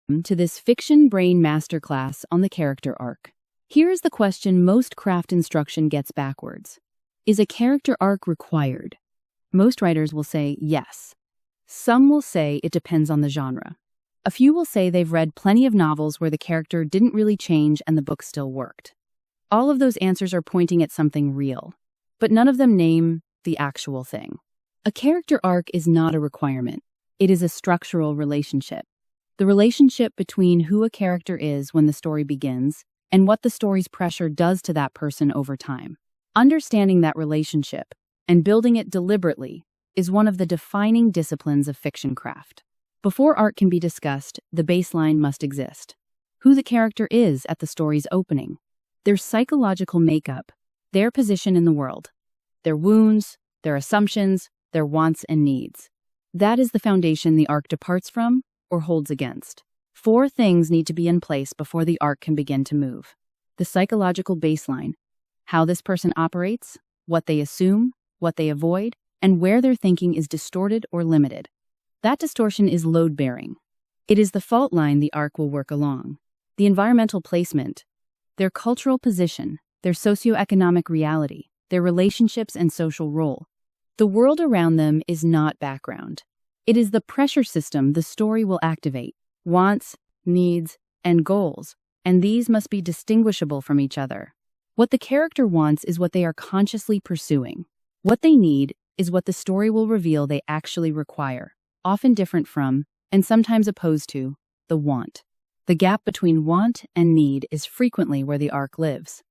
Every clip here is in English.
To this Fiction Brain Masterclass on the character arc. Here is the question most craft instruction gets backwards. Is a character arc required? Most writers will say yes. Some will say it depends on the genre. A few will say they've read plenty of novels where the character didn't really change and the book still worked. All of those answers are pointing at something real, but none of them name the actual thing. A character arc is not a requirement. It is a structural relationship. The relationship between who a character is when the story begins and what the story's pressure does to that person over time. Understanding that relationship and building it deliberately is one of the defining disciplines of fiction craft. Before arc can be discussed, the baseline must exist. Who the character is at the story's opening, their psychological makeup, their position in the world, their wounds, their assumptions, their wants and needs. That is the foundation the arc departs from or holds against. 4 things need to be in place before the arc can begin to move. The psychological baseline, how this person operates, what they assume, what they avoid, and where their thinking is distorted or limited. That distortion is load-bearing. It is the fault line the arc will work along. The environmental placement, their cultural position, their socioeconomic reality, their relationships and social role. The world around them is not background. It is the pressure system the story will activate, wants, needs, and goals, and these must be distinguishable from each other. What the character wants is what they are consciously pursuing. What they need is what the story will reveal they actually require, often different from, and sometimes opposed to, the want. The gap between want and need is frequently where the arc lives.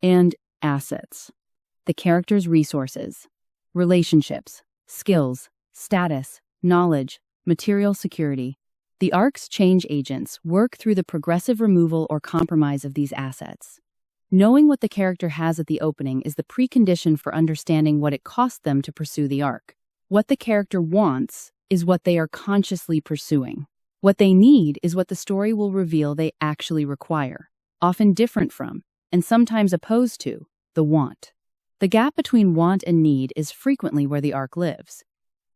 And assets. The character's resources, relationships, skills, status, knowledge, material security. The arc's change agents work through the progressive removal or compromise of these assets. Knowing what the character has at the opening is the precondition for understanding what it cost them to pursue the arc. What the character wants is what they are consciously pursuing. What they need is what the story will reveal they actually require, often different from, and sometimes opposed to, the want. The gap between want and need is frequently where the arc lives.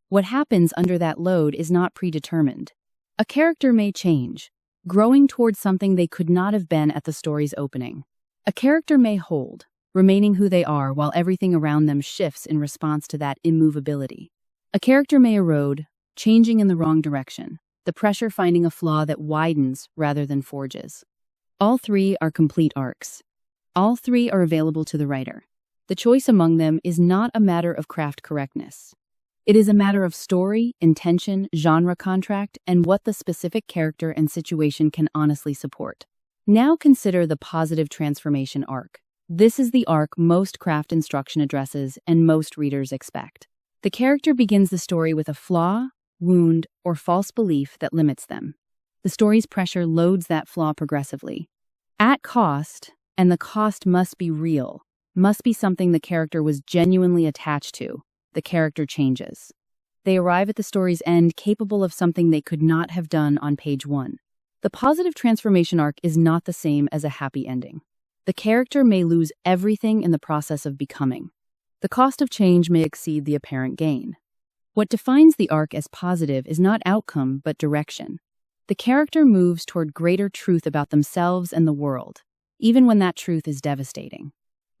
What happens under that load is not predetermined. A character may change, growing towards something they could not have been at the story's opening. A character may hold, remaining who they are while everything around them shifts in response to that immovability. A character may erode, changing in the wrong direction, the pressure finding a flaw that widens rather than forges. All 3 are complete arcs. All 3 are available to the writer. The choice among them is not a matter of craft correctness. It is a matter of story, intention, genre contract, and what the specific character and situation can honestly support. Now consider the positive transformation arc. This is the arc most craft instruction addresses and most readers expect. The character begins the story with a flaw, wound, or false belief that limits them. The story's pressure loads that flaw progressively. At cost, and the cost must be real, must be something the character was genuinely attached to. The character changes. They arrive at the story's end capable of something they could not have done on page 1. The positive transformation arc is not the same as a happy ending. The character may lose everything in the process of becoming. The cost of change may exceed the apparent gain. What defines the arc as positive is not outcome but direction. The character moves toward greater truth about themselves and the world, even when that truth is devastating.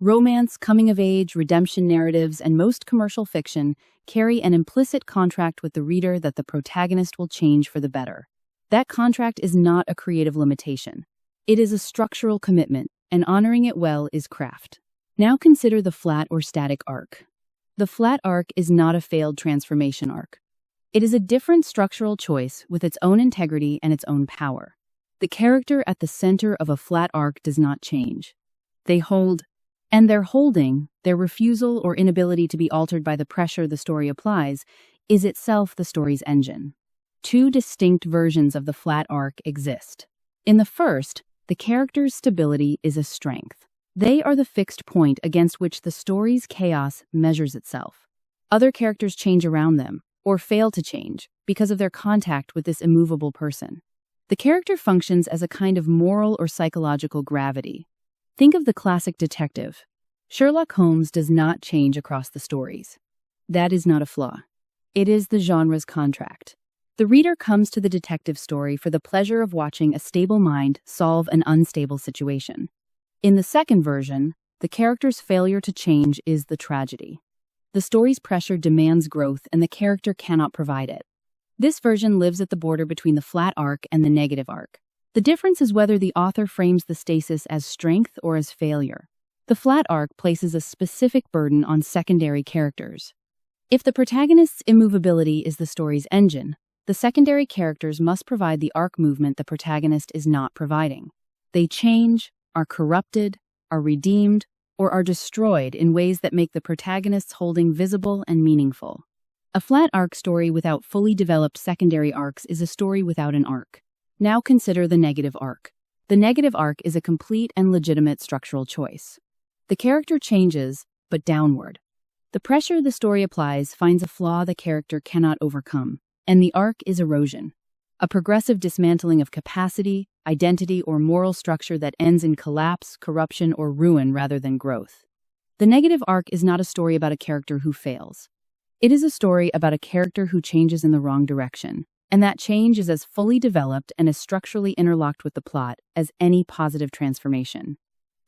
Romance, coming-of-age, redemption narratives, and most commercial fiction carry an implicit contract with the reader that the protagonist will change for the better. That contract is not a creative limitation. It is a structural commitment, and honoring it well is craft. Now consider the flat or static arc. The flat arc is not a failed transformation arc. It is a different structural choice with its own integrity and its own power. The character at the center of a flat arc does not change. They hold, and their holding, their refusal or inability to be altered by the pressure the story applies, is itself the story's engine. 2 distinct versions of the flat arc exist. In the first, the character's stability is a strength. They are the fixed point against which the story's chaos measures itself. Other characters change around them, or fail to change, because of their contact with this immovable person. The character functions as a kind of moral or psychological gravity. Think of the classic detective. Sherlock Holmes does not change across the stories. That is not a flaw. It is the genre's contract. The reader comes to the detective story for the pleasure of watching a stable mind solve an unstable situation. In the second version, the character's failure to change is the tragedy. The story's pressure demands growth and the character cannot provide it. This version lives at the border between the flat arc and the negative arc. The difference is whether the author frames the stasis as strength or as failure. The flat arc places a specific burden on secondary characters. If the protagonist's immovability is the story's engine, the secondary characters must provide the arc movement the protagonist is not providing. They change, are corrupted, are redeemed, or are destroyed in ways that make the protagonist's holding visible and meaningful. A flat arc story without fully developed secondary arcs is a story without an arc. Now consider the negative arc. The negative arc is a complete and legitimate structural choice. The character changes, but downward. The pressure the story applies finds a flaw the character cannot overcome, and the arc is erosion. A progressive dismantling of capacity, identity, or moral structure that ends in collapse, corruption, or ruin rather than growth. The negative arc is not a story about a character who fails. It is a story about a character who changes in the wrong direction, and that change is as fully developed and as structurally interlocked with the plot as any positive transformation.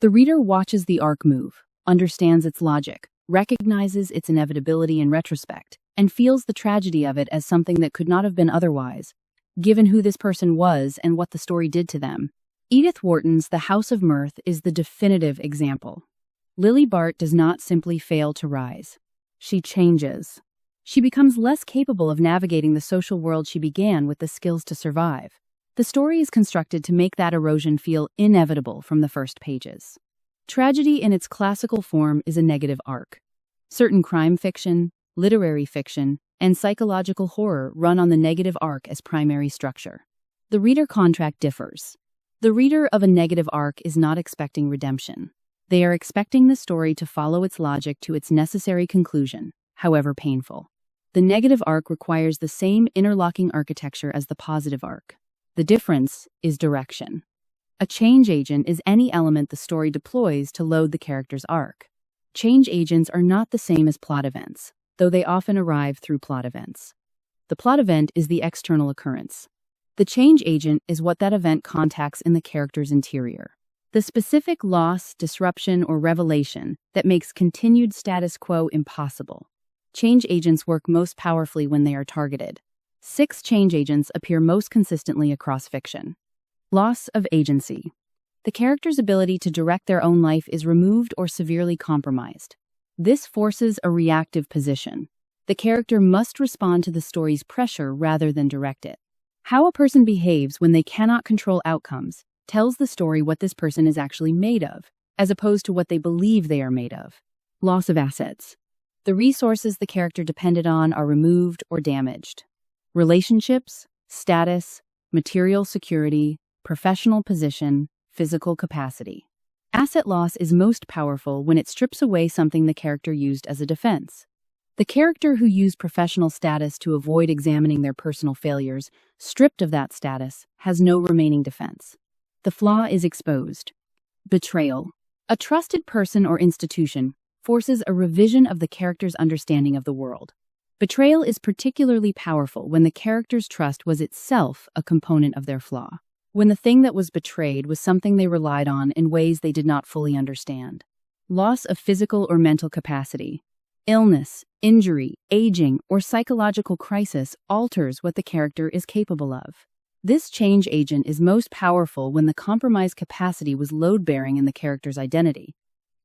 The reader watches the arc move, understands its logic, recognizes its inevitability in retrospect, and feels the tragedy of it as something that could not have been otherwise, given who this person was and what the story did to them. Edith Wharton's The House of Mirth is the definitive example. Lily Bart does not simply fail to rise. She changes. She becomes less capable of navigating the social world she began with the skills to survive. The story is constructed to make that erosion feel inevitable from the first pages. Tragedy in its classical form is a negative arc. Certain crime fiction, literary fiction, and psychological horror run on the negative arc as primary structure. The reader contract differs. The reader of a negative arc is not expecting redemption. They are expecting the story to follow its logic to its necessary conclusion, however painful. The negative arc requires the same interlocking architecture as the positive arc. The difference is direction. A change agent is any element the story deploys to load the character's arc. Change agents are not the same as plot events, though they often arrive through plot events. The plot event is the external occurrence. The change agent is what that event contacts in the character's interior. The specific loss, disruption, or revelation that makes continued status quo impossible. Change agents work most powerfully when they are targeted. 6 change agents appear most consistently across fiction. Loss of agency. The character's ability to direct their own life is removed or severely compromised. This forces a reactive position. The character must respond to the story's pressure rather than direct it. How a person behaves when they cannot control outcomes tells the story what this person is actually made of, as opposed to what they believe they are made of. Loss of assets. The resources the character depended on are removed or damaged. Relationships, status, material security, professional position, physical capacity. Asset loss is most powerful when it strips away something the character used as a defense. The character who used professional status to avoid examining their personal failures, stripped of that status, has no remaining defense. The flaw is exposed. Betrayal. A trusted person or institution forces a revision of the character's understanding of the world. Betrayal is particularly powerful when the character's trust was itself a component of their flaw. When the thing that was betrayed was something they relied on in ways they did not fully understand. Loss of physical or mental capacity. Illness, injury, aging, or psychological crisis alters what the character is capable of. This change agent is most powerful when the compromised capacity was load-bearing in the character's identity.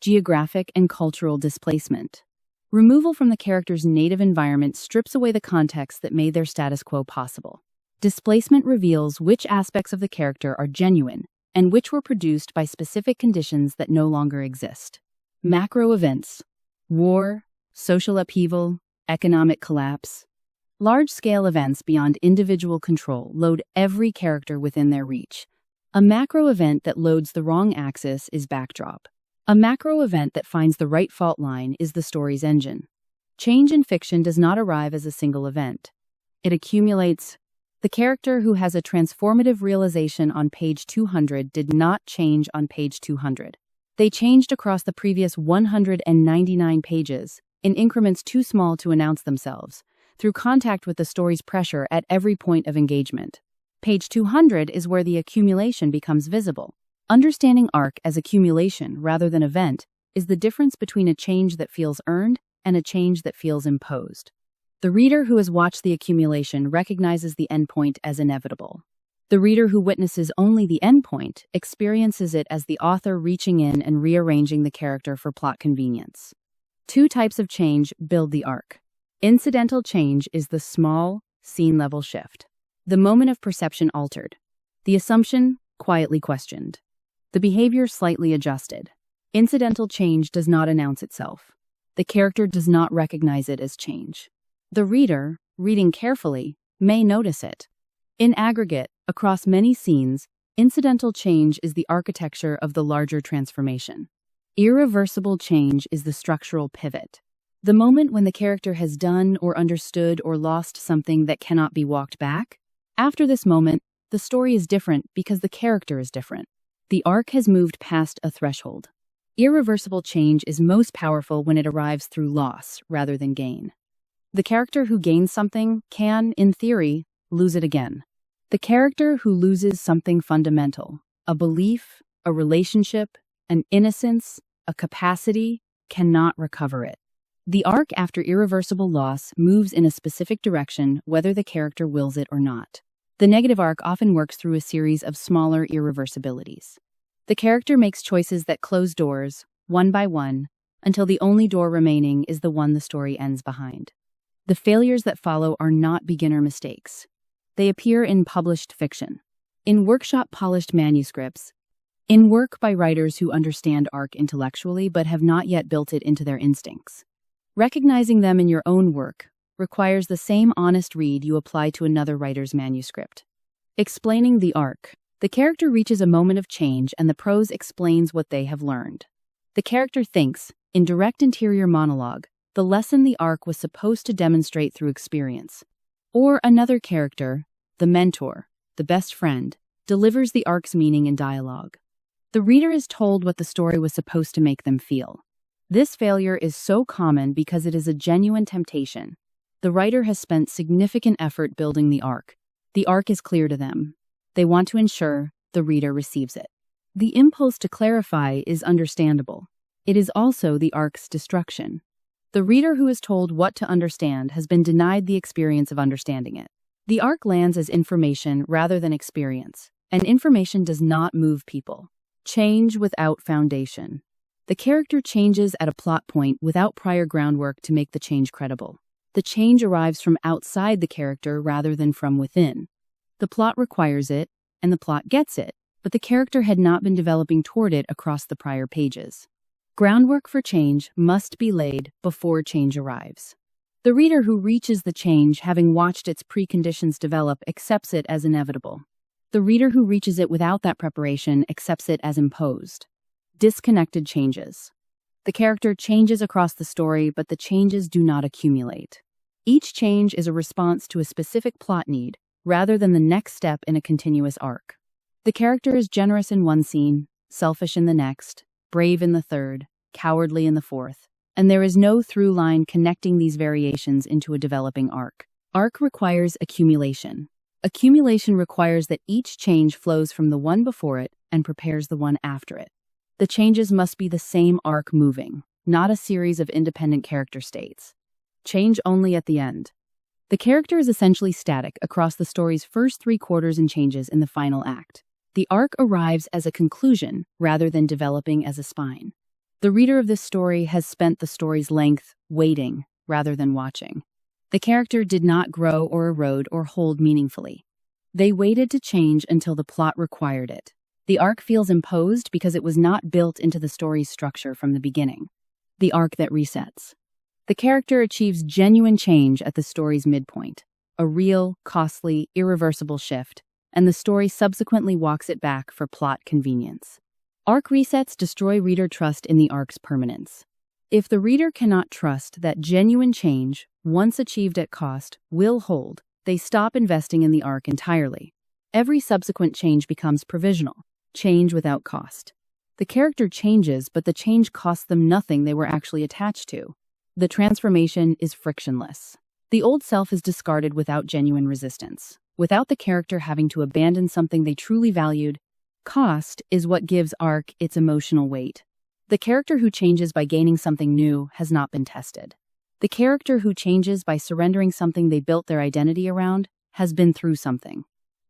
Geographic and cultural displacement. Removal from the character's native environment strips away the context that made their status quo possible. Displacement reveals which aspects of the character are genuine and which were produced by specific conditions that no longer exist. Macro events. War, social upheaval, economic collapse. Large-scale events beyond individual control load every character within their reach. A macro event that loads the wrong axis is backdrop. A macro event that finds the right fault line is the story's engine. Change in fiction does not arrive as a single event. It accumulates. The character who has a transformative realization on page 200 did not change on page 200. They changed across the previous 199 pages, in increments too small to announce themselves. through contact with the story's pressure at every point of engagement. Page 200 is where the accumulation becomes visible. Understanding arc as accumulation rather than event is the difference between a change that feels earned and a change that feels imposed. The reader who has watched the accumulation recognizes the endpoint as inevitable. The reader who witnesses only the endpoint experiences it as the author reaching in and rearranging the character for plot convenience. Two types of change build the arc. Incidental change is the small, scene-level shift. The moment of perception altered. The assumption quietly questioned. The behavior slightly adjusted. Incidental change does not announce itself. The character does not recognize it as change. The reader, reading carefully, may notice it. In aggregate, across many scenes, incidental change is the architecture of the larger transformation. Irreversible change is the structural pivot. The moment when the character has done or understood or lost something that cannot be walked back. After this moment, the story is different because the character is different. The arc has moved past a threshold. Irreversible change is most powerful when it arrives through loss rather than gain. The character who gains something can, in theory, lose it again. The character who loses something fundamental, a belief, a relationship, an innocence, a capacity, cannot recover it. The arc after irreversible loss moves in a specific direction whether the character wills it or not. The negative arc often works through a series of smaller irreversibilities. The character makes choices that close doors, one by one, until the only door remaining is the one the story ends behind. The failures that follow are not beginner mistakes. They appear in published fiction, in workshop-polished manuscripts, in work by writers who understand arc intellectually but have not yet built it into their instincts. Recognizing them in your own work requires the same honest read you apply to another writer's manuscript. Explaining the arc. The character reaches a moment of change and the prose explains what they have learned. The character thinks, in direct interior monologue, the lesson the arc was supposed to demonstrate through experience. Or another character, the mentor, the best friend, delivers the arc's meaning in dialogue. The reader is told what the story was supposed to make them feel. This failure is so common because it is a genuine temptation. The writer has spent significant effort building the arc. The arc is clear to them. They want to ensure the reader receives it. The impulse to clarify is understandable. It is also the arc's destruction. The reader who is told what to understand has been denied the experience of understanding it. The arc lands as information rather than experience, and information does not move people. Change without foundation. The character changes at a plot point without prior groundwork to make the change credible. The change arrives from outside the character rather than from within. The plot requires it, and the plot gets it, but the character had not been developing toward it across the prior pages. Groundwork for change must be laid before change arrives. The reader who reaches the change, having watched its preconditions develop, accepts it as inevitable. The reader who reaches it without that preparation accepts it as imposed. Disconnected changes. The character changes across the story, but the changes do not accumulate. Each change is a response to a specific plot need, rather than the next step in a continuous arc. The character is generous in one scene, selfish in the next, brave in the third, cowardly in the fourth, and there is no through line connecting these variations into a developing arc. Arc requires accumulation. Accumulation requires that each change flows from the one before it and prepares the one after it. The changes must be the same arc moving, not a series of independent character states. Change only at the end. The character is essentially static across the story's first 3/4 and changes in the final act. The arc arrives as a conclusion rather than developing as a spine. The reader of this story has spent the story's length waiting rather than watching. The character did not grow or erode or hold meaningfully. They waited to change until the plot required it. The arc feels imposed because it was not built into the story's structure from the beginning. The arc that resets. The character achieves genuine change at the story's midpoint, a real, costly, irreversible shift, and the story subsequently walks it back for plot convenience. Arc resets destroy reader trust in the arc's permanence. If the reader cannot trust that genuine change, once achieved at cost, will hold, they stop investing in the arc entirely. Every subsequent change becomes provisional, change without cost. The character changes, but the change costs them nothing they were actually attached to. The transformation is frictionless. The old self is discarded without genuine resistance, without the character having to abandon something they truly valued. Cost is what gives arc its emotional weight. The character who changes by gaining something new has not been tested. The character who changes by surrendering something they built their identity around has been through something.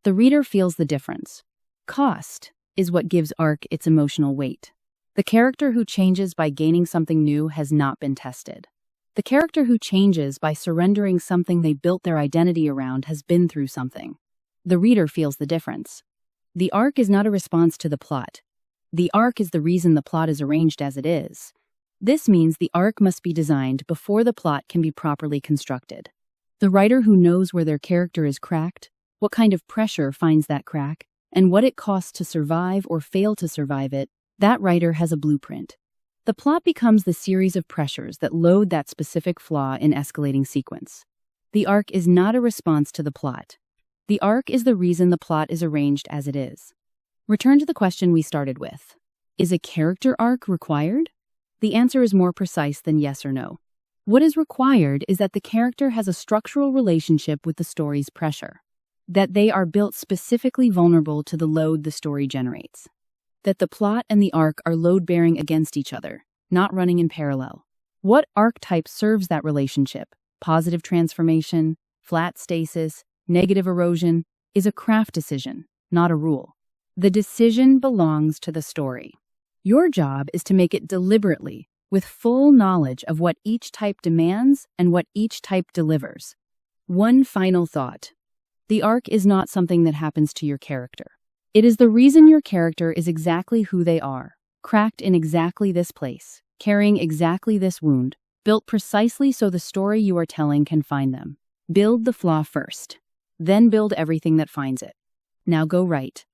The reader feels the difference. Cost is what gives arc its emotional weight. The character who changes by gaining something new has not been tested. The character who changes by surrendering something they built their identity around has been through something. The reader feels the difference. The arc is not a response to the plot. The arc is the reason the plot is arranged as it is. This means the arc must be designed before the plot can be properly constructed. The writer who knows where their character is cracked, what kind of pressure finds that crack, and what it costs to survive or fail to survive it, that writer has a blueprint. The plot becomes the series of pressures that load that specific flaw in escalating sequence. The arc is not a response to the plot. The arc is the reason the plot is arranged as it is. Return to the question we started with. Is a character arc required? The answer is more precise than yes or no. What is required is that the character has a structural relationship with the story's pressure, that they are built specifically vulnerable to the load the story generates, that the plot and the arc are load-bearing against each other, not running in parallel. What archetype serves that relationship, positive transformation, flat stasis, negative erosion, is a craft decision, not a rule. The decision belongs to the story. Your job is to make it deliberately, with full knowledge of what each type demands and what each type delivers. One final thought. The arc is not something that happens to your character. It is the reason your character is exactly who they are, cracked in exactly this place, carrying exactly this wound, built precisely so the story you are telling can find them. Build the flaw first, then build everything that finds it. Now go write.